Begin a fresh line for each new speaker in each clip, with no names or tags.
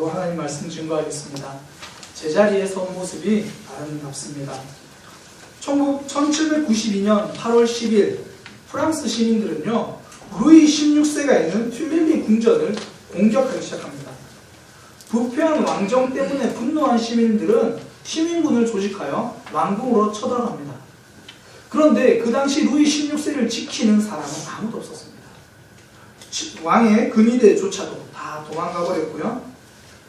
하나님 말씀 증거하겠습니다. 제자리에 선 모습이 아름답습니다. 1792년 8월 10일 프랑스 시민들은요, 루이 16세가 있는 튤리비 궁전을 공격하기 시작합니다. 부패한 왕정 때문에 분노한 시민들은 시민군을 조직하여 왕궁으로 쳐들어갑니다. 그런데 그 당시 루이 16세를 지키는 사람은 아무도 없었습니다. 왕의 근위대조차도 다 도망가 버렸고요.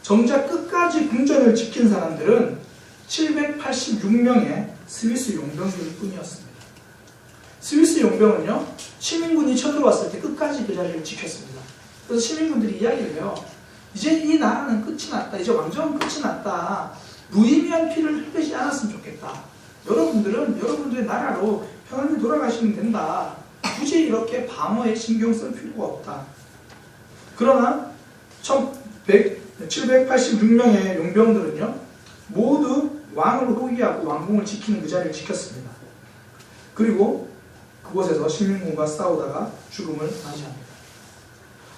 정작 끝까지 궁전을 지킨 사람들은 786명의 스위스 용병들 뿐이었습니다. 스위스 용병은요, 시민군이 쳐들어왔을 때 끝까지 그 자리를 지켰습니다. 그래서 시민군들이 이야기를 해요. 이제 이 나라는 끝이 났다. 이제 왕정은 끝이 났다. 무의미한 피를 흘리지 않았으면 좋겠다. 여러분들은 여러분들의 나라로 편안히 돌아가시면 된다. 굳이 이렇게 방어에 신경 쓸 필요가 없다. 그러나 786명의 용병들은요, 모두 왕을 호위하고 왕궁을 지키는 그 자리를 지켰습니다. 그리고 그곳에서 시민군과 싸우다가 죽음을 맞이합니다.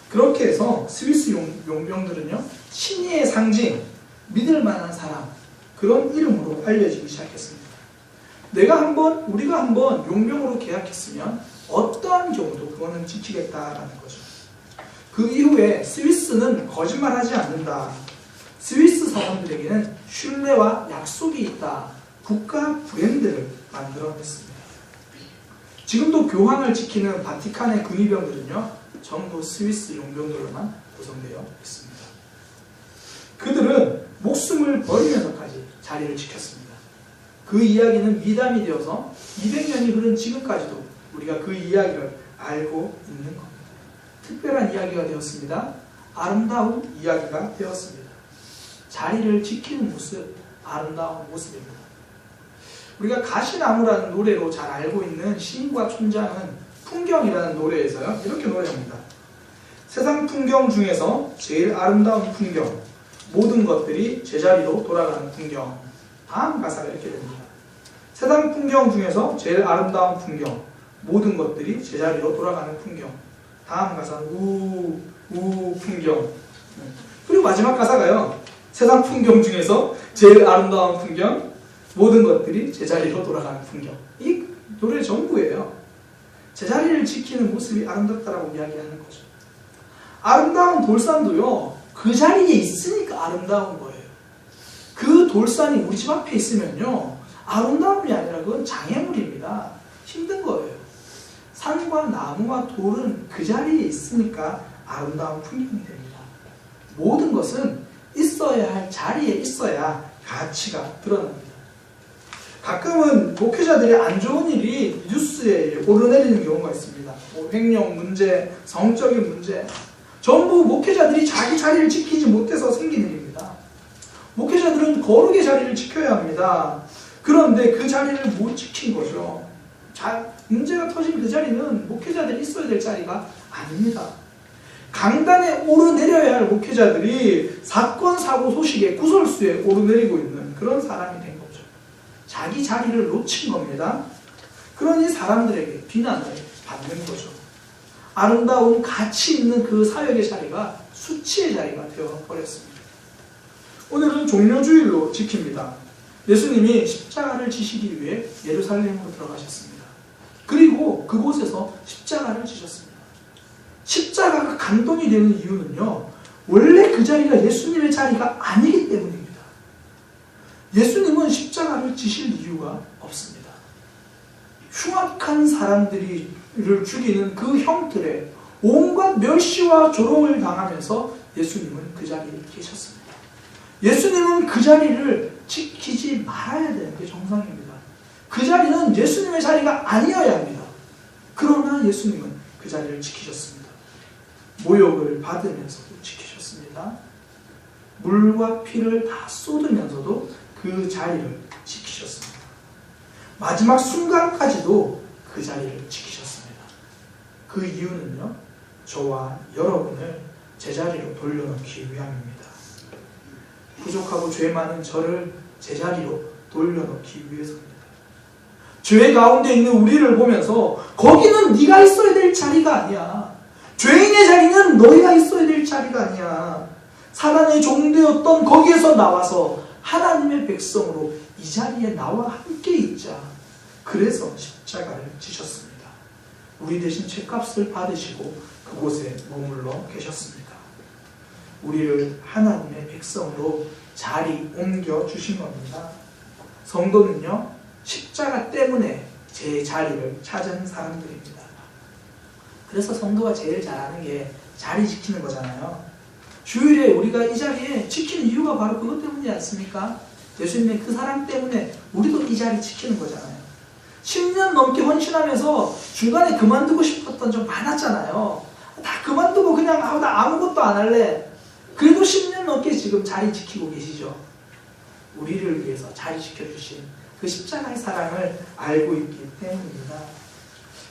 그렇게 해서 스위스 용병들은요, 신의의 상징, 믿을 만한 사람, 그런 이름으로 알려지기 시작했습니다. 우리가 한번 용병으로 계약했으면 어떠한 경우도 그거는 지키겠다라는 거죠. 그 이후에 스위스는 거짓말하지 않는다. 스위스 사람들에게는 신뢰와 약속이 있다. 국가 브랜드를 만들어냈습니다. 지금도 교황을 지키는 바티칸의 군의병들은요, 전부 스위스 용병들로만 구성되어 있습니다. 그들은 목숨을 버리면서까지 자리를 지켰습니다. 그 이야기는 미담이 되어서 200년이 흐른 지금까지도 우리가 그 이야기를 알고 있는 겁니다. 특별한 이야기가 되었습니다. 아름다운 이야기가 되었습니다. 자리를 지키는 모습, 아름다운 모습입니다. 우리가 가시나무라는 노래로 잘 알고 있는 시인과 촌장은 풍경이라는 노래에서요, 이렇게 노래합니다. 세상 풍경 중에서 제일 아름다운 풍경, 모든 것들이 제자리로 돌아가는 풍경. 다음 가사가 이렇게 됩니다. 세상 풍경 중에서 제일 아름다운 풍경, 모든 것들이 제자리로 돌아가는 풍경. 다음 가사는 우 풍경. 그리고 마지막 가사가요, 세상 풍경 중에서 제일 아름다운 풍경, 모든 것들이 제자리로 돌아가는 풍경. 이 노래 전부예요. 제자리를 지키는 모습이 아름답다라고 이야기하는 거죠. 아름다운 돌산도요, 그 자리에 있으니까 아름다운 거예요. 그 돌산이 우리 집 앞에 있으면요, 아름다움이 아니라 그건 장애물입니다. 힘든 거예요. 산과 나무와 돌은 그 자리에 있으니까 아름다운 풍경이 됩니다. 모든 것은 있어야 할 자리에 있어야 가치가 드러납니다. 가끔은 목회자들이 안 좋은 일이 뉴스에 오르내리는 경우가 있습니다. 횡령 문제, 성적인 문제, 전부 목회자들이 자기 자리를 지키지 못해서 생긴 일입니다. 목회자들은 거룩의 자리를 지켜야 합니다. 그런데 그 자리를 못 지킨 거죠. 문제가 터진 그 자리는 목회자들이 있어야 될 자리가 아닙니다. 강단에 오르내려야 할 목회자들이 사건, 사고 소식에 구설수에 오르내리고 있는 그런 사람이 된 거죠. 자기 자리를 놓친 겁니다. 그러니 사람들에게 비난을 받는 거죠. 아름다운 가치 있는 그 사역의 자리가 수치의 자리가 되어버렸습니다. 오늘은 종료주일로 지킵니다. 예수님이 십자가를 지시기 위해 예루살렘으로 들어가셨습니다. 그리고 그곳에서 십자가를 지셨습니다. 십자가가 감동이 되는 이유는요, 원래 그 자리가 예수님의 자리가 아니기 때문입니다. 예수님은 십자가를 지실 이유가 없습니다. 흉악한 사람들을 죽이는 그 형틀에 온갖 멸시와 조롱을 당하면서 예수님은 그 자리에 계셨습니다. 예수님은 그 자리를 지키지 말아야 되는 게 정상입니다. 그 자리는 예수님의 자리가 아니어야 합니다. 그러나 예수님은 그 자리를 지키셨습니다. 모욕을 받으면서도 지키셨습니다. 물과 피를 다 쏟으면서도 그 자리를 지키셨습니다. 마지막 순간까지도 그 자리를 지키셨습니다. 그 이유는요, 저와 여러분을 제자리로 돌려놓기 위함입니다. 부족하고 죄 많은 저를 제자리로 돌려놓기 위해서입니다. 죄 가운데 있는 우리를 보면서 거기는 네가 있어야 될 자리가 아니야. 죄인의 자리는 너희가 있어야 될 자리가 아니야. 사단의 종되었던 거기에서 나와서 하나님의 백성으로 이 자리에 나와 함께 있자. 그래서 십자가를 지셨습니다. 우리 대신 죄값을 받으시고 그곳에 머물러 계셨습니다. 우리를 하나님의 백성으로 자리 옮겨 주신 겁니다. 성도는요, 십자가 때문에 제 자리를 찾은 사람들입니다. 그래서 성도가 제일 잘하는 게 자리 지키는 거잖아요. 주일에 우리가 이 자리에 지키는 이유가 바로 그것 때문이지 않습니까? 예수님의 그 사랑 때문에 우리도 이 자리 지키는 거잖아요. 10년 넘게 헌신하면서 중간에 그만두고 싶었던 좀 많았잖아요. 다 그만두고 그냥 나 아무것도 안 할래. 그래도 10년 넘게 지금 자리 지키고 계시죠. 우리를 위해서 자리 지켜주신 그 십자가의 사랑을 알고 있기 때문입니다.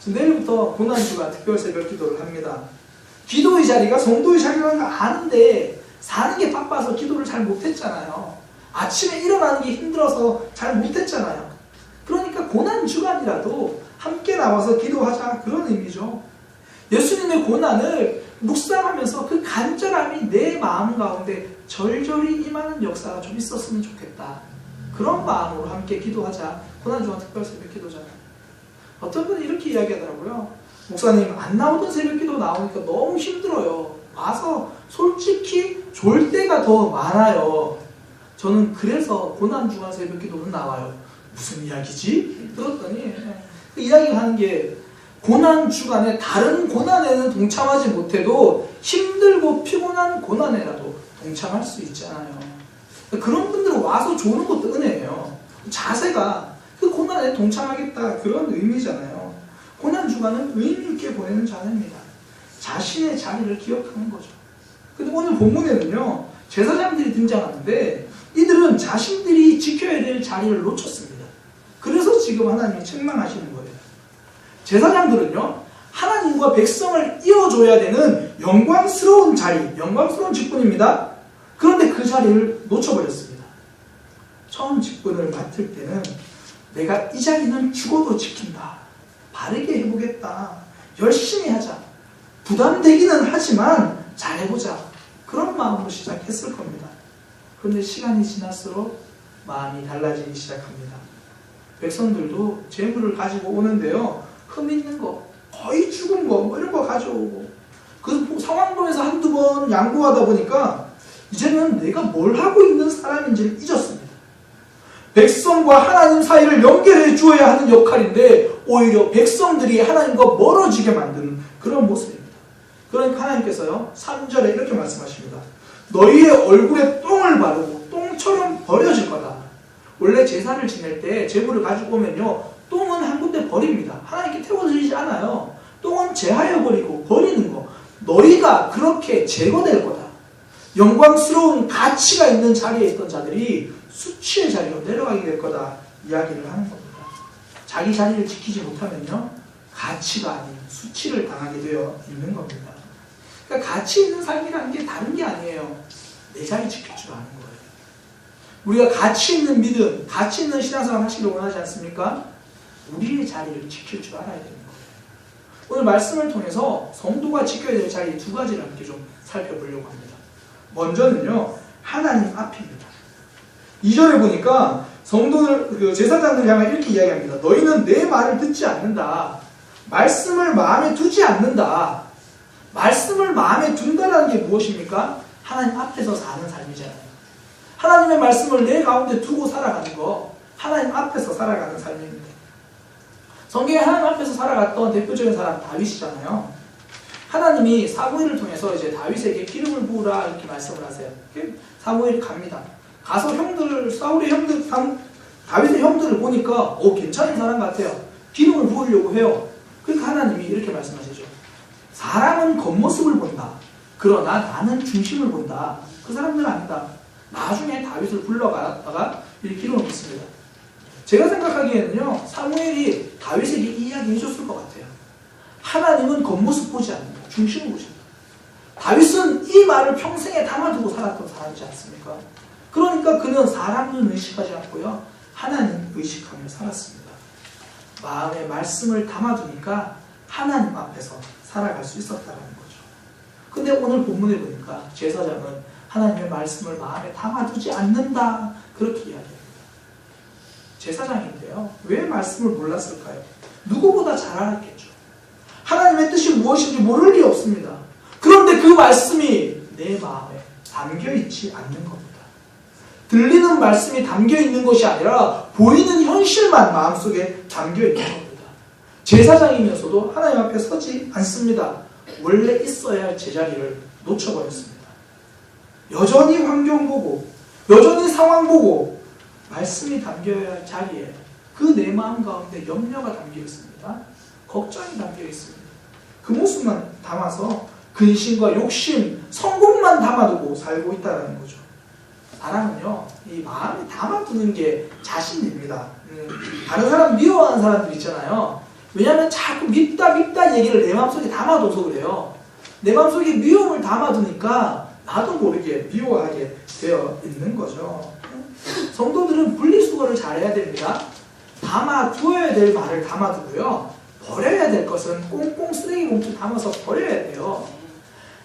내일부터 고난주가 특별 새벽 기도를 합니다. 기도의 자리가 성도의 자리라는 거 아는데 사는 게 바빠서 기도를 잘 못했잖아요. 아침에 일어나는 게 힘들어서 잘 못했잖아요. 그러니까 고난주간이라도 함께 나와서 기도하자, 그런 의미죠. 예수님의 고난을 묵상하면서 그 간절함이 내 마음 가운데 절절히 임하는 역사가 좀 있었으면 좋겠다. 그런 마음으로 함께 기도하자. 고난주간 특별 새벽 기도잖아요. 어떤 분이 이렇게 이야기하더라고요. 목사님, 안 나오던 새벽 기도 나오니까 너무 힘들어요. 와서 솔직히 졸 때가 더 많아요. 저는 그래서 고난주간 새벽 기도는 나와요. 무슨 이야기지? 들었더니 그 이야기하는 게 고난주간에 다른 고난에는 동참하지 못해도 힘들고 피곤한 고난에라도 동참할 수 있잖아요. 그런 분들은 와서 조는 것도 은혜예요. 자세가 그 고난에 동참하겠다, 그런 의미잖아요. 고난주간은 의미 있게 보내는 자세입니다. 자신의 자리를 기억하는 거죠. 근데 오늘 본문에는요, 제사장들이 등장하는데 이들은 자신들이 지켜야 될 자리를 놓쳤습니다. 그래서 지금 하나님이 책망하시는 거예요. 제사장들은요, 하나님과 백성을 이어줘야 되는 영광스러운 자리, 영광스러운 직분입니다. 그런데 그 자리를 놓쳐버렸습니다. 처음 직분을 맡을 때는 내가 이 자리는 죽어도 지킨다, 바르게 해보겠다, 열심히 하자, 부담되기는 하지만 잘해보자, 그런 마음으로 시작했을 겁니다. 그런데 시간이 지날수록 마음이 달라지기 시작합니다. 백성들도 재물을 가지고 오는데요, 흠 있는 거, 거의 죽은 거, 뭐 이런 거 가져오고, 그 상황 보면서 한두 번 양보하다 보니까 이제는 내가 뭘 하고 있는 사람인지를 잊었습니다. 백성과 하나님 사이를 연결해 주어야 하는 역할인데 오히려 백성들이 하나님과 멀어지게 만드는 그런 모습입니다. 그러니까 하나님께서요, 3절에 이렇게 말씀하십니다. 너희의 얼굴에 똥을 바르고 똥처럼 버려질 거다. 원래 제사를 지낼 때 제물을 가지고 오면요, 똥은 한 군데 버립니다. 하나님께 태워드리지 않아요. 똥은 제하여 버리고 버리는 거. 너희가 그렇게 제거될 거다. 영광스러운 가치가 있는 자리에 있던 자들이 수치의 자리로 내려가게 될 거다, 이야기를 하는 겁니다. 자기 자리를 지키지 못하면요, 가치가 아닌 수치를 당하게 되어 있는 겁니다. 그러니까 가치 있는 삶이라는 게 다른 게 아니에요. 내 자리 지킬 줄 아는 거예요. 우리가 가치 있는 믿음, 가치 있는 신앙생활 하시길 원하지 않습니까? 우리의 자리를 지킬 줄 알아야 되는 거예요. 오늘 말씀을 통해서 성도가 지켜야 될 자리 두 가지를 함께 좀 살펴보려고 합니다. 먼저는요, 하나님 앞입니다. 2절에 보니까 성도들, 제사장들 향해 이렇게 이야기합니다. 너희는 내 말을 듣지 않는다. 말씀을 마음에 두지 않는다. 말씀을 마음에 둔다라는 게 무엇입니까? 하나님 앞에서 사는 삶이잖아요. 하나님의 말씀을 내 가운데 두고 살아가는 거, 하나님 앞에서 살아가는 삶입니다. 성경에 하나님 앞에서 살아갔던 대표적인 사람 다윗이잖아요. 하나님이 사무엘을 통해서 이제 다윗에게 기름을 부으라 이렇게 말씀을 하세요. 사무엘이 갑니다. 가서 사울의 형들, 다윗의 형들을 보니까 괜찮은 사람 같아요. 기름을 부으려고 해요. 그러니까 하나님이 이렇게 말씀하시죠. 사람은 겉모습을 본다. 그러나 나는 중심을 본다. 그 사람들은 아니다. 나중에 다윗을 불러다가 이렇게 기름을 붓습니다. 제가 생각하기에는요, 사무엘이 다윗에게 이야기 해줬을 것 같아요. 하나님은 겉모습 보지 않는다. 중심을 보신다. 다윗은 이 말을 평생에 담아두고 살았던 사람이지 않습니까? 그러니까 그는 사람은 의식하지 않고요, 하나님 의식하며 살았습니다. 마음에 말씀을 담아두니까 하나님 앞에서 살아갈 수 있었다는 거죠. 근데 오늘 본문에 보니까 제사장은 하나님의 말씀을 마음에 담아두지 않는다. 그렇게 이야기합니다. 제사장인데요. 왜 말씀을 몰랐을까요? 누구보다 잘 알았겠죠. 하나님의 뜻이 무엇인지 모를 리 없습니다. 그런데 그 말씀이 내 마음에 담겨있지 않는 겁니다. 들리는 말씀이 담겨있는 것이 아니라 보이는 현실만 마음속에 담겨있는 겁니다. 제사장이면서도 하나님 앞에 서지 않습니다. 원래 있어야 할 제자리를 놓쳐버렸습니다. 여전히 환경 보고, 여전히 상황 보고, 말씀이 담겨야 할 자리에 그 내 마음 가운데 염려가 담겨 있습니다. 걱정이 담겨 있습니다. 그 모습만 담아서 근심과 욕심, 성공만 담아두고 살고 있다는 거죠. 사람은요, 이 마음에 담아두는 게 자신입니다. 다른 사람 미워하는 사람들 있잖아요. 왜냐하면 자꾸 밉다 얘기를 내 마음속에 담아둬서 그래요. 내 마음속에 미움을 담아두니까 나도 모르게 미워하게 되어 있는 거죠. 성도들은 분리수거를 잘해야 됩니다. 담아두어야 될 말을 담아두고요. 버려야 될 것은 꽁꽁 쓰레기 봉투 담아서 버려야 돼요.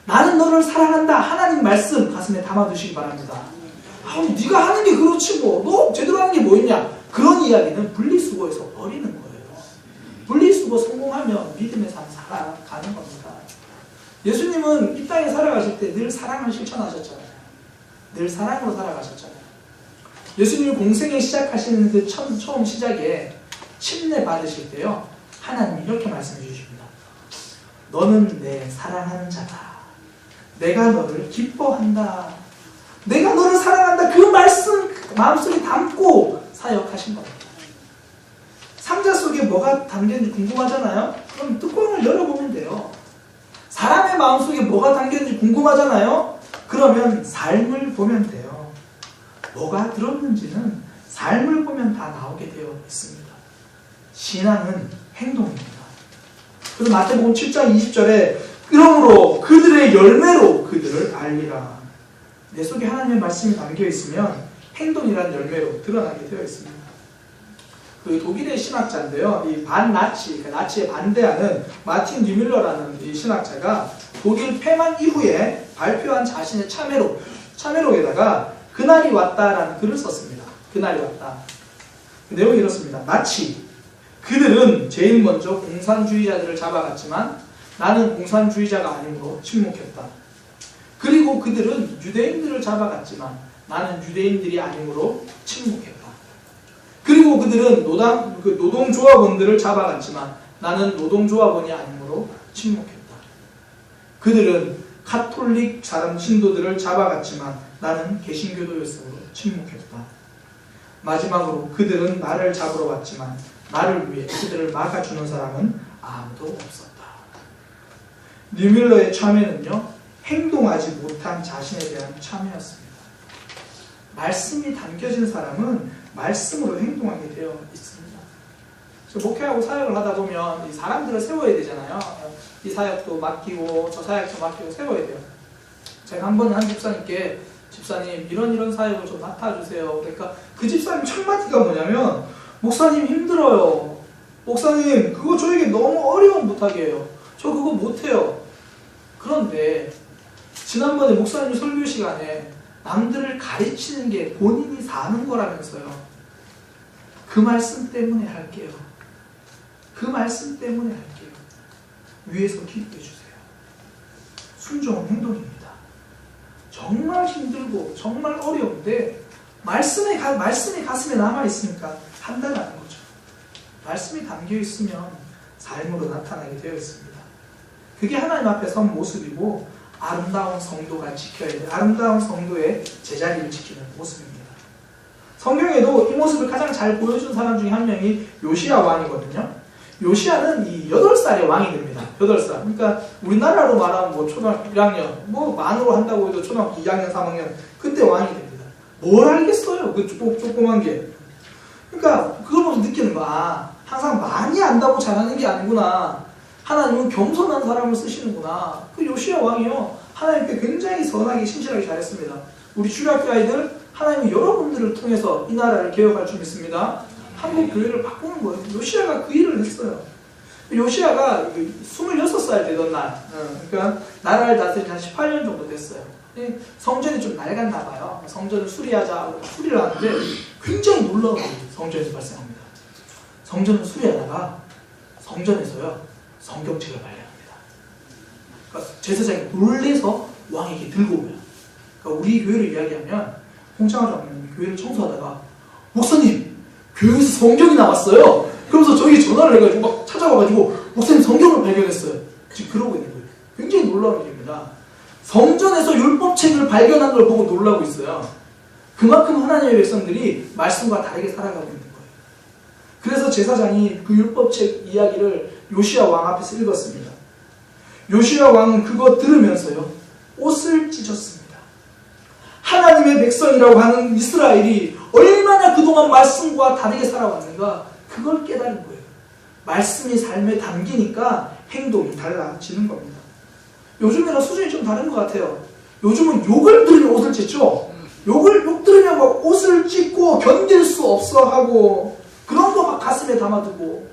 나는 너를 사랑한다. 하나님 말씀 가슴에 담아두시기 바랍니다. 네가 하는 게 그렇지 뭐. 너 제대로 하는 게 뭐 있냐. 그런 이야기는 분리수거에서 버리는 거예요. 분리수거 성공하면 믿음의 삶 살아가는 겁니다. 예수님은 이 땅에 살아가실 때 늘 사랑을 실천하셨잖아요. 늘 사랑으로 살아가셨잖아요. 예수님이 공생에 시작하시는 그 처음 시작에 침례 받으실 때요. 하나님이 이렇게 말씀해 주십니다. 너는 내 사랑하는 자다. 내가 너를 기뻐한다. 내가 너를 사랑한다. 그 말씀 마음속에 담고 사역하신 겁니다. 상자 속에 뭐가 담겼는지 궁금하잖아요? 그럼 뚜껑을 열어보면 돼요. 사람의 마음속에 뭐가 담겼는지 궁금하잖아요? 그러면 삶을 보면 돼요. 뭐가 들었는지는 삶을 보면 다 나오게 되어 있습니다. 신앙은 행동입니다. 그래서 마태복음 7장 20절에 그러므로 그들의 열매로 그들을 알리라. 내 속에 하나님의 말씀이 담겨 있으면 행동이라는 열매로 드러나게 되어 있습니다. 그 독일의 신학자인데요. 이 반나치, 그러니까 나치에 반대하는 마틴 뉴밀러라는 이 신학자가 독일 폐만 이후에 발표한 자신의 참회록에다가 그날이 왔다라는 글을 썼습니다. 그날이 왔다. 그 내용이 이렇습니다. 나치, 그들은 제일 먼저 공산주의자들을 잡아갔지만 나는 공산주의자가 아니므로 침묵했다. 그리고 그들은 유대인들을 잡아갔지만 나는 유대인들이 아니므로 침묵했다. 그리고 그들은 노동조합원들을 잡아갔지만 나는 노동조합원이 아니므로 침묵했다. 그들은 카톨릭 신도들을 잡아갔지만 나는 개신교도였으므로 침묵했다. 마지막으로 그들은 나를 잡으러 왔지만 나를 위해 그들을 막아주는 사람은 아무도 없었다. 뉴밀러의 참회는요, 행동하지 못한 자신에 대한 참회였습니다. 말씀이 담겨진 사람은 말씀으로 행동하게 되어 있습니다. 목회하고 사역을 하다 보면 이 사람들을 세워야 되잖아요. 이 사역도 맡기고 저 사역도 맡기고 세워야 돼요. 제가 한 번은 한 집사님께 집사님 이런 사역을 좀 맡아주세요. 그러니까 그 집사님 첫 마디가 뭐냐면 목사님 힘들어요. 목사님 그거 저에게 너무 어려운 부탁이에요. 저 그거 못해요. 그런데 지난번에 목사님 설교 시간에 남들을 가르치는 게 본인이 사는 거라면서요. 그 말씀 때문에 할게요. 그 말씀 때문에 할게요. 위에서 기도해 주세요. 순종은 행동입니다. 정말 힘들고 정말 어려운데 말씀이 가슴에 남아있으니까 한다는 거죠. 말씀이 담겨있으면 삶으로 나타나게 되어 있습니다. 그게 하나님 앞에 선 모습이고 아름다운 성도가 지켜야 돼요. 아름다운 성도의 제자리를 지키는 모습입니다. 성경에도 이 모습을 가장 잘 보여준 사람 중에 한 명이 요시야 왕이거든요. 요시야는 이 8살의 왕이 됩니다. 8살. 그러니까 우리나라로 말하면 뭐 초등학교 1학년, 뭐 만으로 한다고 해도 초등학교 2학년, 3학년 그때 왕이 됩니다. 뭘 알겠어요? 그 조그만 게. 그러니까 그걸 보면서 느끼는 거야. 항상 많이 안다고 잘하는 게 아니구나. 하나님은 겸손한 사람을 쓰시는구나. 그 요시야 왕이요. 하나님께 굉장히 선하게 신실하게 잘했습니다. 우리 주일학교 아이들 하나님은 여러분들을 통해서 이 나라를 개혁할 줄 믿습니다. 한국 교회를 바꾸는 거예요. 요시야가 그 일을 했어요. 요시야가 26살 되던 날, 그러니까 나라를 다스린 한 18년 정도 됐어요. 성전이 좀 낡았나 봐요. 성전을 수리하자고 수리를 하는데 굉장히 놀라운 일이 성전에서 발생합니다. 성전을 수리하다가 성전에서요 성경책을 발견합니다. 그러니까 제사장이 놀래서 왕에게 들고 오고요. 그러니까 우리 교회를 이야기하면 홍창화 장로님이 교회를 청소하다가 목사님 교회에서 성경이 나왔어요. 그러면서 저에게 전화를 해가지고 막 찾아와가지고 목사님 성경을 발견했어요. 지금 그러고 있는 거예요. 굉장히 놀라운 일입니다. 성전에서 율법책을 발견한 걸 보고 놀라고 있어요. 그만큼 하나님의 백성들이 말씀과 다르게 살아가고 있는 거예요. 그래서 제사장이 그 율법책 이야기를 요시야 왕 앞에서 읽었습니다. 요시야 왕은 그거 들으면서요 옷을 찢었습니다. 하나님의 백성이라고 하는 이스라엘이 얼마나 그동안 말씀과 다르게 살아왔는가 그걸 깨달은 거예요. 말씀이 삶에 담기니까 행동이 달라지는 겁니다. 요즘이랑 수준이 좀 다른 것 같아요. 요즘은 욕을 들으면 옷을 찢죠. 욕 들으면 막 옷을 찢고 견딜 수 없어 하고 그런 거 막 가슴에 담아두고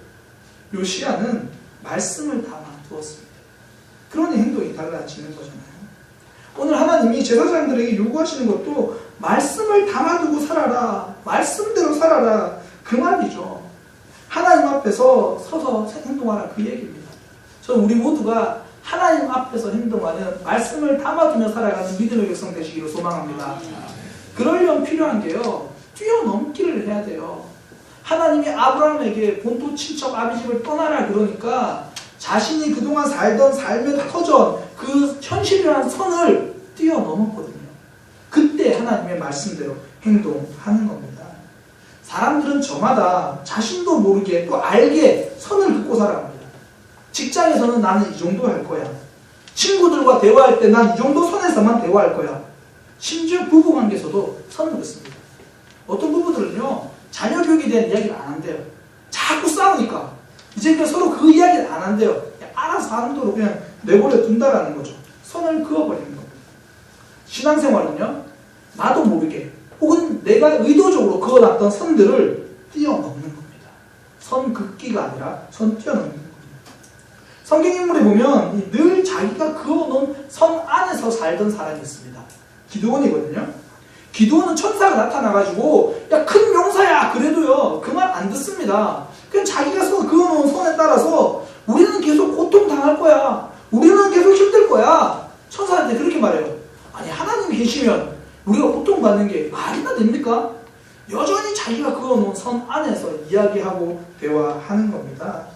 요시야는 말씀을 담아두었습니다. 그러니 행동이 달라지는 거잖아요. 오늘 하나님이 제사장들에게 요구하시는 것도 말씀을 담아두고 살아라. 말씀대로 살아라. 그 말이죠. 하나님 앞에서 서서 행동하라 그 얘기입니다. 저는 우리 모두가 하나님 앞에서 행동하는 말씀을 담아두며 살아가는 믿음의 백성 되시기를 소망합니다. 그러려면 필요한 게요. 뛰어넘기를 해야 돼요. 하나님이 아브라함에게 본토 친척 아비 집을 떠나라 그러니까 자신이 그동안 살던 삶의 터전 그 현실이라는 선을 뛰어넘었거든요. 그때 하나님의 말씀대로 행동하는 겁니다. 사람들은 저마다 자신도 모르게 또 알게 선을 긋고 살아갑니다. 직장에서는 나는 이 정도 할 거야. 친구들과 대화할 때 난 이 정도 선에서만 대화할 거야. 심지어 부부관계에서도 선을 긋습니다. 어떤 부부들은요 자녀 교육에 대한 이야기를 안 한대요. 자꾸 싸우니까 이제 그냥 서로 그 이야기를 안 한대요. 알아서 하는 대로 그냥 내버려 둔다라는 거죠. 선을 그어버리는 겁니다. 신앙생활은요 나도 모르게 혹은 내가 의도적으로 그어놨던 선들을 뛰어넘는 겁니다. 선 긋기가 아니라 선 뛰어넘는 겁니다. 성경 인물에 보면 늘 자기가 그어놓은 선 안에서 살던 사람이 있습니다. 기드온이거든요. 기드온은 천사가 나타나가지고 야 큰 용사야 그래도요 그 말 안 듣습니다. 그냥 자기가 그어놓은 선에 따라서 우리는 계속 고통당할 거야. 우리는 계속 힘들 거야. 천사한테 그렇게 말해요. 아니 하나님이 계시면 우리가 고통받는 게 말이나 됩니까? 여전히 자기가 그어놓은 선 안에서 이야기하고 대화하는 겁니다.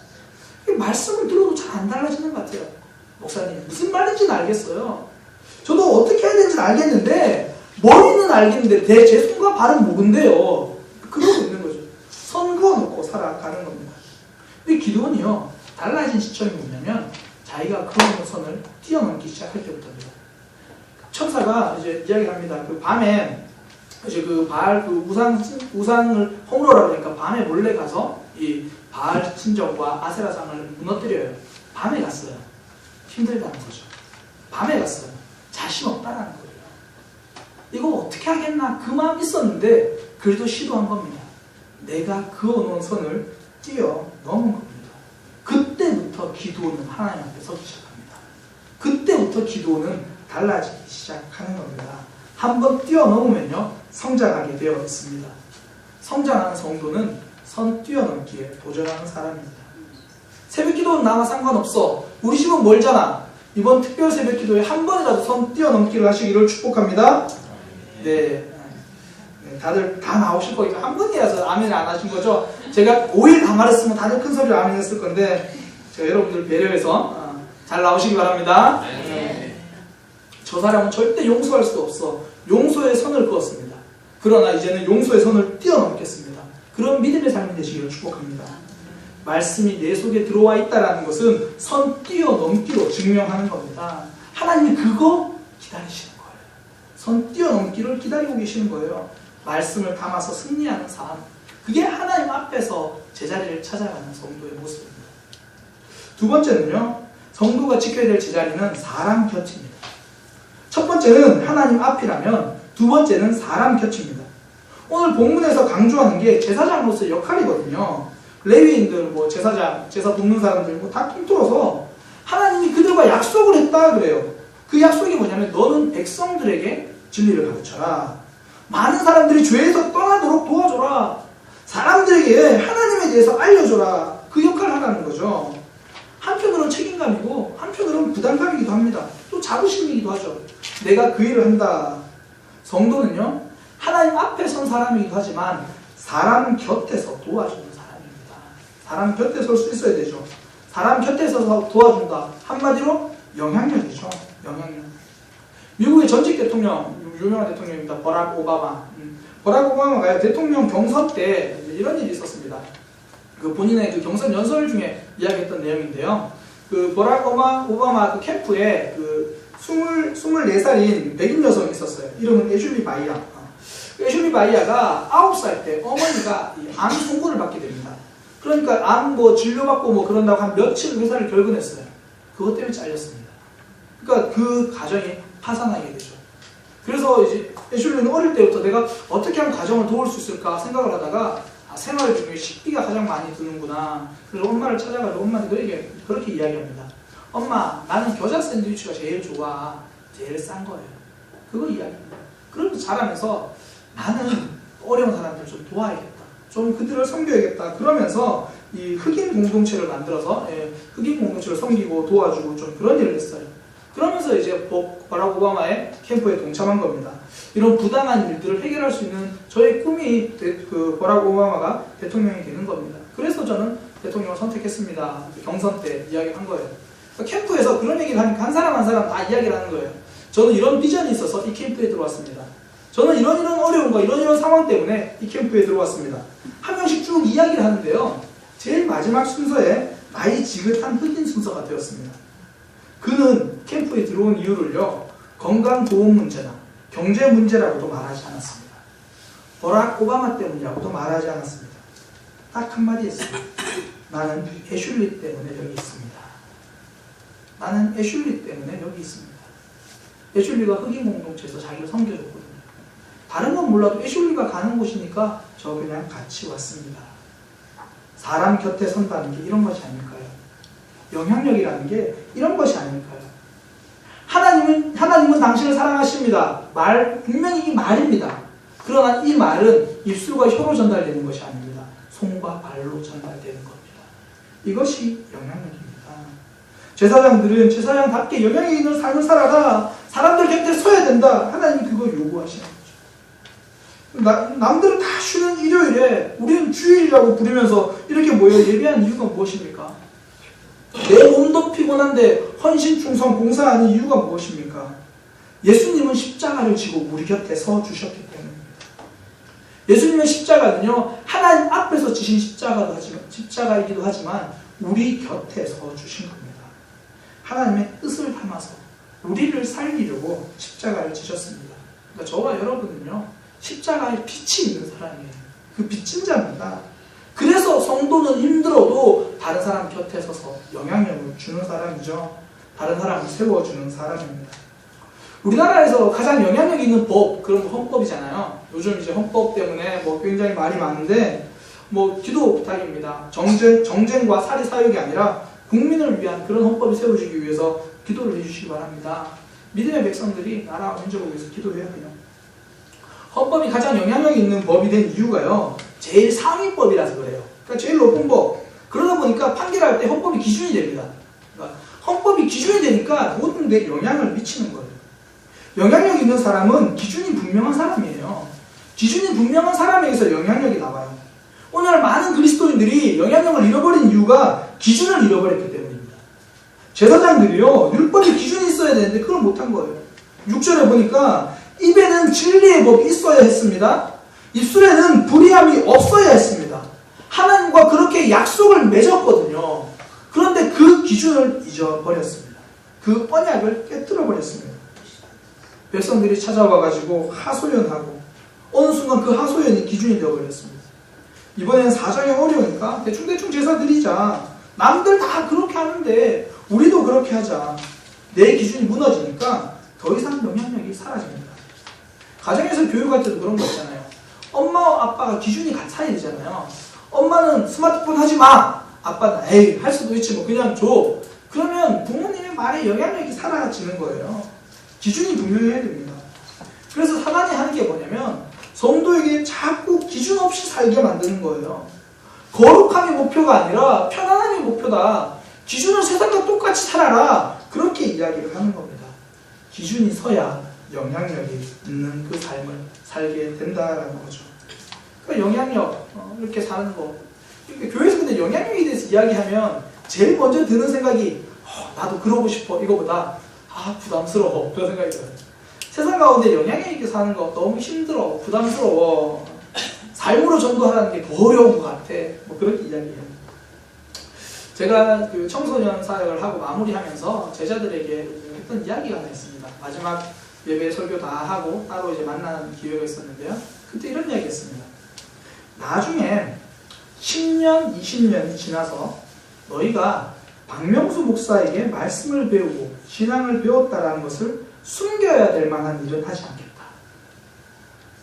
말씀을 들어도 잘 안 달라지는 것 같아요. 목사님 무슨 말인지는 알겠어요. 저도 어떻게 해야 되는지는 알겠는데 머리는 알겠는데 제 손과 발은 모른대요. 그러고 있는 거죠. 선 그어놓고 살아가는 겁니다. 근데 기도는요 달라진 시점이 뭐냐면 자기가 그어놓은 선을 뛰어넘기 시작할 때부터입니다. 천사가 이제 이야기합니다. 그 밤에 이제 그 바알 그 우상을 허물어라 그러니까 밤에 몰래 가서 이 바알 신전과 아세라상을 무너뜨려요. 밤에 갔어요. 힘들다는 거죠. 밤에 갔어요. 자신 없다라는 거예요. 이거 어떻게 하겠나 그 마음 있었는데 그래도 시도한 겁니다. 내가 그어놓은 선을 뛰어넘은 겁니다. 그때부터 기도는 하나님 앞에 서기 시작합니다. 그때부터 기도는 달라지기 시작하는 겁니다. 한번 뛰어넘으면요 성장하게 되어 있습니다. 성장하는 성도는 선 뛰어넘기에 도전하는 사람입니다. 새벽기도는 나와 상관없어. 우리 집은 멀잖아. 이번 특별 새벽기도에 한 번이라도 선 뛰어넘기를 하시기를 축복합니다. 네, 다들 다 나오실 거니까 한 번이라서 아멘 안 하신 거죠? 제가 5일 다 말했으면 다들 큰 소리로 아멘 했을 건데 제가 여러분들 배려해서 잘 나오시기 바랍니다. 저 사람은 절대 용서할 수 없어. 용서의 선을 그었습니다. 그러나 이제는 용서의 선을 뛰어넘겠습니다. 그런 믿음의 삶이 되시기를 축복합니다. 말씀이 내 속에 들어와 있다는 것은 선 뛰어넘기로 증명하는 겁니다. 하나님이 그거 기다리시는 거예요. 선 뛰어넘기를 기다리고 계시는 거예요. 말씀을 담아서 승리하는 삶. 그게 하나님 앞에서 제자리를 찾아가는 성도의 모습입니다. 두 번째는요. 성도가 지켜야 될 제자리는 사람 곁입니다. 첫 번째는 하나님 앞이라면 두 번째는 사람 곁입니다. 오늘 본문에서 강조하는 게 제사장으로서의 역할이거든요. 레위인들, 제사장, 제사 돕는 사람들 다 통틀어서 하나님이 그들과 약속을 했다 그래요. 그 약속이 뭐냐면 너는 백성들에게 진리를 가르쳐라. 많은 사람들이 죄에서 떠나도록 도와줘라. 사람들에게 하나님에 대해서 알려줘라. 그 역할을 하라는 거죠. 한편으로는 책임감이고 한편으로는 부담감이기도 합니다. 또 자부심이기도 하죠. 내가 그 일을 한다. 성도는요, 하나님 앞에 선 사람이기도 하지만 사람 곁에서 도와주는 사람입니다. 사람 곁에 설 수 있어야 되죠. 사람 곁에 서서 도와준다. 한마디로 영향력이죠. 영향력. 미국의 전직 대통령, 유명한 대통령입니다. 버락 오바마. 버락 오바마가 대통령 경선 때 이런 일이 있었습니다. 그 본인의 그 경선 연설 중에 이야기했던 내용인데요. 그 버락 오바마 그 캠프에 그 24살인 백인 여성이 있었어요. 이름은 애슐리 바이아. 애슐리 바이아가 9살 때 어머니가 암 선고를 받게 됩니다. 그러니까 암 진료받고 그런다고 한 며칠 회사를 결근했어요. 그것 때문에 잘렸습니다. 그러니까 그 가정이 파산하게 되죠. 그래서 이제 애슐리는 어릴 때부터 내가 어떻게 하면 가정을 도울 수 있을까 생각을 하다가 생활 중에 식비가 가장 많이 드는구나. 그래서 엄마를 찾아가지고 엄마한테 너에게 그렇게 이야기합니다. 엄마, 나는 겨자 샌드위치가 제일 좋아. 제일 싼 거예요. 그거 이야기합니다. 그러면서 자라면서 나는 어려운 사람들 좀 도와야겠다. 좀 그들을 섬겨야겠다. 그러면서 이 흑인 공동체를 만들어서 흑인 공동체를 섬기고 도와주고 좀 그런 일을 했어요. 그러면서 이제 버락 오바마의 캠프에 동참한 겁니다. 이런 부당한 일들을 해결할 수 있는 저의 꿈이 그 버락 오바마가 대통령이 되는 겁니다. 그래서 저는 대통령을 선택했습니다. 경선 때 이야기를 한 거예요. 그러니까 캠프에서 그런 얘기를 하니까 한 사람 한 사람 다 이야기를 하는 거예요. 저는 이런 비전이 있어서 이 캠프에 들어왔습니다. 저는 이런 어려움과 이런 상황 때문에 이 캠프에 들어왔습니다. 한 명씩 쭉 이야기를 하는데요. 제일 마지막 순서에 나이 지긋한 흑인 순서가 되었습니다. 그는 캠프에 들어온 이유를요, 건강보험 문제나 경제 문제라고도 말하지 않았습니다. 버락 오바마 때문이라고도 말하지 않았습니다. 딱 한마디 했어요. 나는 애슐리 때문에 여기 있습니다. 나는 애슐리 때문에 여기 있습니다. 애슐리가 흑인 공동체에서 자기를 섬겨줬거든요. 다른 건 몰라도 애슐리가 가는 곳이니까 저 그냥 같이 왔습니다. 사람 곁에 선다는 게 이런 것이 아닐까요? 영향력이라는 게 이런 것이 아닐까요? 하나님은 당신을 사랑하십니다. 분명히 이 말입니다. 그러나 이 말은 입술과 혀로 전달되는 것이 아닙니다. 손과 발로 전달되는 겁니다. 이것이 영향력입니다. 제사장들은 제사장답게 영향력 있는 삶을 살아라. 사람들 곁에 서야 된다. 하나님이 그걸 요구하시는 거죠. 남들은 다 쉬는 일요일에 우리는 주일이라고 부르면서 이렇게 모여 예배한 이유가 무엇입니까? 내 몸도 피곤한데 헌신, 충성, 봉사하는 이유가 무엇입니까? 예수님은 십자가를 지고 우리 곁에 서 주셨기 때문입니다. 예수님의 십자가는요, 하나님 앞에서 지신 십자가이기도 하지만 우리 곁에 서 주신 겁니다. 하나님의 뜻을 담아서 우리를 살리려고 십자가를 지셨습니다. 그러니까 저와 여러분은요, 십자가에 빛이 있는 사람이에요. 그 빚진 자입니다. 그래서 성도는 힘들어도 다른 사람 곁에 서서 영향력을 주는 사람이죠. 다른 사람을 세워주는 사람입니다. 우리나라에서 가장 영향력 있는 법, 그런 거 헌법이잖아요. 요즘 이제 헌법 때문에 굉장히 말이 많은데, 기도 부탁입니다. 정쟁과 살이 사욕이 아니라 국민을 위한 그런 헌법이 세워지기 위해서 기도를 해주시기 바랍니다. 믿음의 백성들이 나라와 민족을 위해서 기도해야 돼요. 헌법이 가장 영향력이 있는 법이 된 이유가요, 제일 상위법이라서 그래요. 그러니까 제일 높은 법. 그러다 보니까 판결할 때 헌법이 기준이 됩니다. 그러니까 헌법이 기준이 되니까 모든 데 영향을 미치는 거예요. 영향력 있는 사람은 기준이 분명한 사람이에요. 기준이 분명한 사람에게서 영향력이 나와요. 오늘 많은 그리스도인들이 영향력을 잃어버린 이유가 기준을 잃어버렸기 때문입니다. 제사장들이요, 율법에 기준이 있어야 되는데 그걸 못한 거예요. 6절에 보니까 입에는 진리의 법이 있어야 했습니다. 입술에는 불의함이 없어야 했습니다. 하나님과 그렇게 약속을 맺었거든요. 그런데 그 기준을 잊어버렸습니다. 그 언약을 깨뜨려버렸습니다. 백성들이 찾아와가지고 하소연하고 어느 순간 그 하소연이 기준이 되어버렸습니다. 이번에는 사정이 어려우니까 대충 제사 드리자. 남들 다 그렇게 하는데 우리도 그렇게 하자. 내 기준이 무너지니까 더 이상 영향력이 사라집니다. 가정에서 교육할 때도 그런 거 있잖아요. 엄마와 아빠가 기준이 같아야 되잖아요. 엄마는 스마트폰 하지 마. 아빠는 에이 할 수도 있지 그냥 줘. 그러면 부모님의 말에 영향력이 사라지는 거예요. 기준이 분명해야 됩니다. 그래서 사단이 하는 게 뭐냐면 성도에게 자꾸 기준 없이 살게 만드는 거예요. 거룩함이 목표가 아니라 편안함이 목표다. 기준은 세상과 똑같이 살아라. 그렇게 이야기를 하는 겁니다. 기준이 서야 영향력이 있는 그 삶을 살게 된다라는 거죠. 그 영향력, 이렇게 사는 거. 교회에서 근데 영향력에 대해서 이야기하면 제일 먼저 드는 생각이 나도 그러고 싶어 이거보다 부담스러워 그런 생각이 들어요. 세상 가운데 영향력 있게 사는 거 너무 힘들어, 부담스러워, 삶으로 전도하는 게 더 어려운 것 같아, 뭐 그렇게 이야기해요. 제가 그 청소년 사역을 하고 마무리하면서 제자들에게 했던 이야기가 하나 있습니다. 마지막 예배 설교 다 하고 따로 이제 만나는 기회가 있었는데요. 그때 이런 이야기 했습니다. 나중에 10년, 20년이 지나서 너희가 박명수 목사에게 말씀을 배우고 신앙을 배웠다라는 것을 숨겨야 될 만한 일은 하지 않겠다.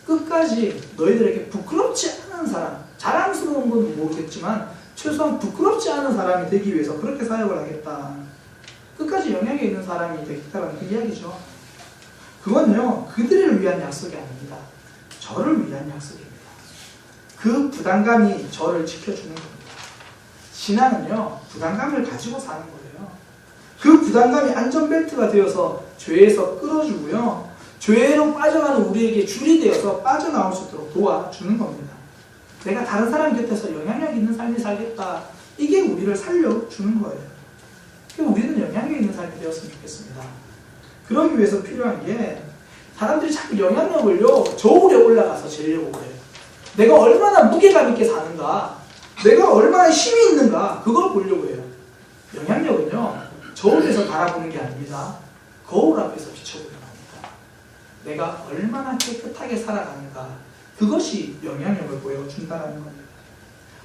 끝까지 너희들에게 부끄럽지 않은 사람, 자랑스러운 건 모르겠지만 최소한 부끄럽지 않은 사람이 되기 위해서 그렇게 사역을 하겠다. 끝까지 영향이 있는 사람이 되겠다라는 그 이야기죠. 그건요, 그들을 위한 약속이 아닙니다. 저를 위한 약속입니다. 그 부담감이 저를 지켜주는 겁니다. 신앙은요, 부담감을 가지고 사는 거예요. 그 부담감이 안전벨트가 되어서 죄에서 끌어주고요, 죄로 빠져가는 우리에게 줄이 되어서 빠져나올 수 있도록 도와주는 겁니다. 내가 다른 사람 곁에서 영향력 있는 삶이 살겠다. 이게 우리를 살려주는 거예요. 우리는 영향력 있는 삶이 되었으면 좋겠습니다. 그러기 위해서 필요한 게 사람들이 자꾸 영향력을요, 저울에 올라가서 재려고 그래요. 내가 얼마나 무게감 있게 사는가, 내가 얼마나 힘이 있는가, 그걸 보려고 해요. 영향력은요, 저울에서 바라보는 게 아닙니다. 거울 앞에서 비춰보는 겁니다. 내가 얼마나 깨끗하게 살아가는가, 그것이 영향력을 보여준다는 겁니다.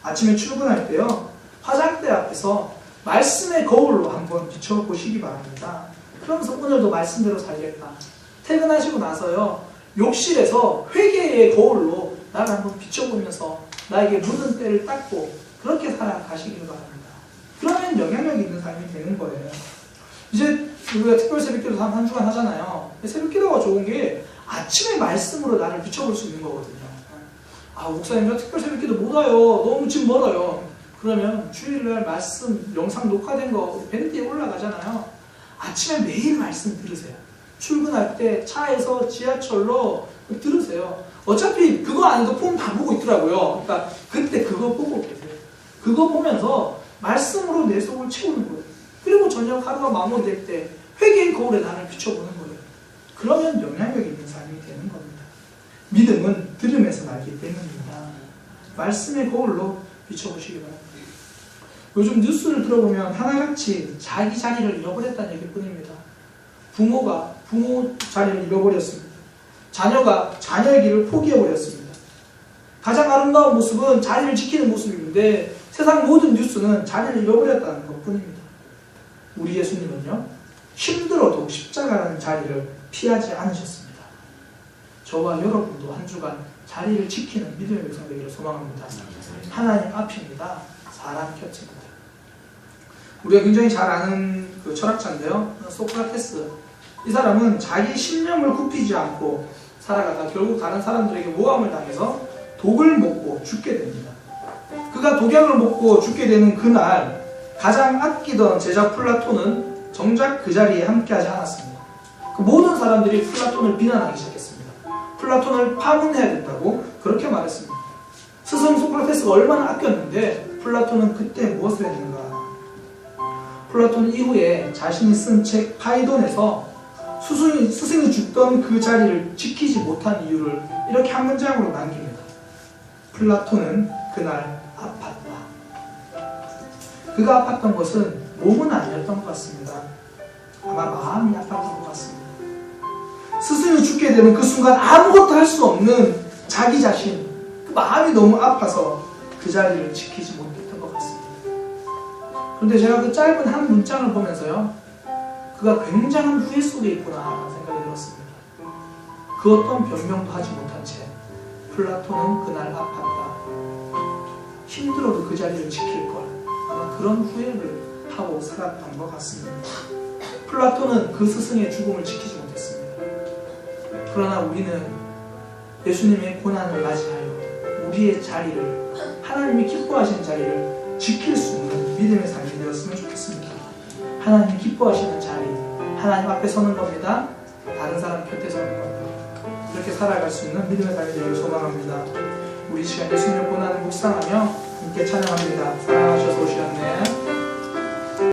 아침에 출근할 때요, 화장대 앞에서 말씀의 거울로 한번 비춰보시기 바랍니다. 그러면서 오늘도 말씀대로 살겠다. 퇴근하시고 나서요, 욕실에서 회개의 거울로 나를 한번 비춰보면서 나에게 묻은 때를 닦고 그렇게 살아가시길 바랍니다. 그러면 영향력 있는 삶이 되는 거예요. 이제 우리가 특별 새벽기도 한 주간 하잖아요. 새벽기도가 좋은 게 아침에 말씀으로 나를 비춰볼 수 있는 거거든요. 목사님 저 특별 새벽기도 못 와요. 너무 집 멀어요. 그러면 주일날 말씀 영상 녹화된 거 밴드에 올라가잖아요. 아침에 매일 말씀 들으세요. 출근할 때 차에서 지하철로 들으세요. 어차피 그거 아니도 폰 다 보고 있더라고요. 그러니까 그때 그거 보고 계세요. 그거 보면서 말씀으로 내 속을 채우는 거예요. 그리고 저녁 하루가 마무리될 때 회개의 거울에 나를 비춰보는 거예요. 그러면 영향력 있는 삶이 되는 겁니다. 믿음은 들음에서 나기 때문입니다. 말씀의 거울로 비춰보시기 바랍니다. 요즘 뉴스를 들어보면 하나같이 자기 자리를 잃어버렸다는 얘기뿐입니다. 부모가 부모 자리를 잃어버렸습니다. 자녀가 자녀의 길을 포기해버렸습니다. 가장 아름다운 모습은 자리를 지키는 모습인데 세상 모든 뉴스는 자리를 잃어버렸다는 것뿐입니다. 우리 예수님은요, 힘들어도 십자가라는 자리를 피하지 않으셨습니다. 저와 여러분도 한 주간 자리를 지키는 믿음의 백성 되기를 소망합니다. 하나님 앞입니다. 사람 곁입니다. 우리가 굉장히 잘 아는 그 철학자인데요, 소크라테스. 이 사람은 자기 신념을 굽히지 않고 살아가다 결국 다른 사람들에게 모함을 당해서 독을 먹고 죽게 됩니다. 그가 독약을 먹고 죽게 되는 그날 가장 아끼던 제자 플라톤은 정작 그 자리에 함께하지 않았습니다. 그 모든 사람들이 플라톤을 비난하기 시작했습니다. 플라톤을 파문해야 된다고 그렇게 말했습니다. 스승 소크라테스가 얼마나 아꼈는데 플라톤은 그때 무엇을 했는가? 플라톤은 이후에 자신이 쓴 책 파이돈에서 스승이 죽던 그 자리를 지키지 못한 이유를 이렇게 한 문장으로 남깁니다. 플라톤은 그날 아팠다. 그가 아팠던 것은 몸은 아니었던 것 같습니다. 아마 마음이 아팠던 것 같습니다. 스승이 죽게 되는 그 순간 아무것도 할 수 없는 자기 자신, 그 마음이 너무 아파서 그 자리를 지키지 못했던 것 같습니다. 그런데 제가 그 짧은 한 문장을 보면서요, 그가 굉장한 후회 속에 있구나 생각이 들었습니다. 그 어떤 변명도 하지 못한 채 플라톤은 그날 아팠다. 힘들어도 그 자리를 지킬 걸. 아마 그런 후회를 하고 살았던 것 같습니다. 플라톤은 그 스승의 죽음을 지키지 못했습니다. 그러나 우리는 예수님의 고난을 맞이하여 우리의 자리를, 하나님이 기뻐하시는 자리를 지킬 수 있는 믿음의 삶이 되었으면 좋겠습니다. 하나님이 기뻐하시는 자리, 하나님 앞에 서는 겁니다. 다른 사람 곁에 서는 겁니다. 그렇게 살아갈 수 있는 믿음의 삶이 되기를 소망합니다. 우리 시간 예수님의 고난을 묵상하며 함께 찬양합니다. 사랑하셔서 오셨네.